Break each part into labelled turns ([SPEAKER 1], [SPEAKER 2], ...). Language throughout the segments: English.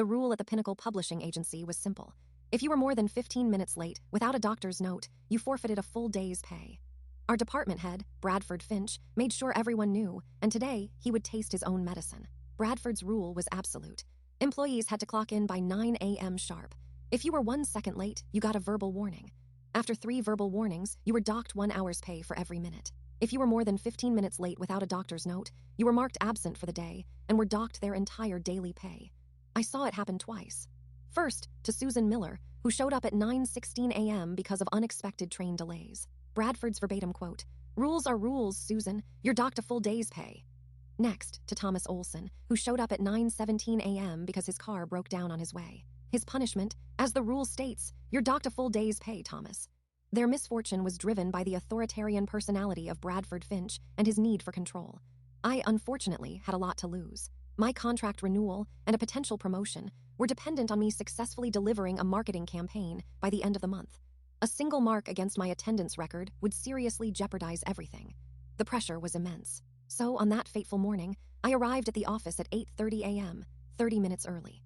[SPEAKER 1] the rule at the Pinnacle Publishing Agency was simple. If you were more than 15 minutes late, without a doctor's note, you forfeited a full day's pay. Our department head, Bradford Finch, made sure everyone knew, and today he would taste his own medicine. Bradford's rule was absolute. Employees had to clock in by 9 a.m. sharp. If you were 1 second late, you got a verbal warning. After 3 verbal warnings, you were docked 1 hour's pay for every minute. If you were more than 15 minutes late without a doctor's note, you were marked absent for the day and were docked their entire daily pay. I saw it happen twice. First, to Susan Miller, who showed up at 9:16 a.m. because of unexpected train delays. Bradford's verbatim quote, "Rules are rules, Susan. You're docked a full day's pay." Next, to Thomas Olson, who showed up at 9:17 a.m. because his car broke down on his way. His punishment, as the rule states, you're docked a full day's pay, Thomas. Their misfortune was driven by the authoritarian personality of Bradford Finch and his need for control. I, unfortunately, had a lot to lose. My contract renewal and a potential promotion were dependent on me successfully delivering a marketing campaign by the end of the month. A single mark against my attendance record would seriously jeopardize everything. The pressure was immense. So, on that fateful morning, I arrived at the office at 8:30 a.m., 30 minutes early.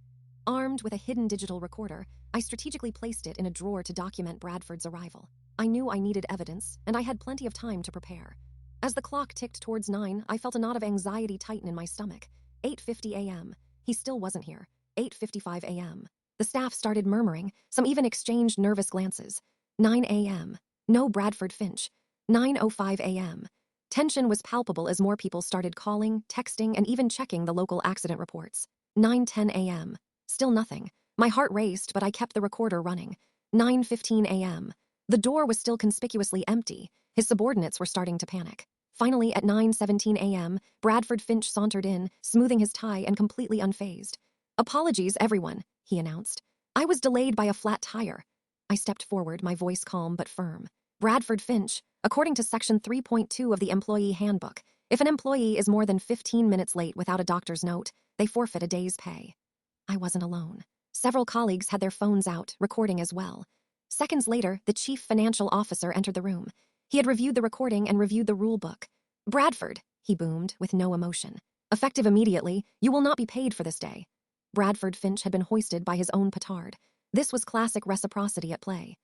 [SPEAKER 1] Armed with a hidden digital recorder, I strategically placed it in a drawer to document Bradford's arrival. I knew I needed evidence, and I had plenty of time to prepare. As the clock ticked towards 9, I felt a knot of anxiety tighten in my stomach. 8:50 a.m. He still wasn't here. 8:55 a.m. The staff started murmuring, some even exchanged nervous glances. 9 a.m. No Bradford Finch. 9:05 a.m. Tension was palpable as more people started calling, texting, and even checking the local accident reports. 9:10 a.m. Still nothing. My heart raced, but I kept the recorder running. 9:15 a.m. The door was still conspicuously empty. His subordinates were starting to panic. Finally, at 9:17 a.m., Bradford Finch sauntered in, smoothing his tie and completely unfazed. "Apologies, everyone," he announced. "I was delayed by a flat tire." I stepped forward, my voice calm but firm. "Bradford Finch, according to Section 3.2 of the Employee Handbook, if an employee is more than 15 minutes late without a doctor's note, they forfeit a day's pay." I wasn't alone. Several colleagues had their phones out, recording as well. Seconds later, the chief financial officer entered the room. He had reviewed the recording and reviewed the rule book. "Bradford," he boomed with no emotion. "Effective immediately, you will not be paid for this day." Bradford Finch had been hoisted by his own petard. This was classic reciprocity at play.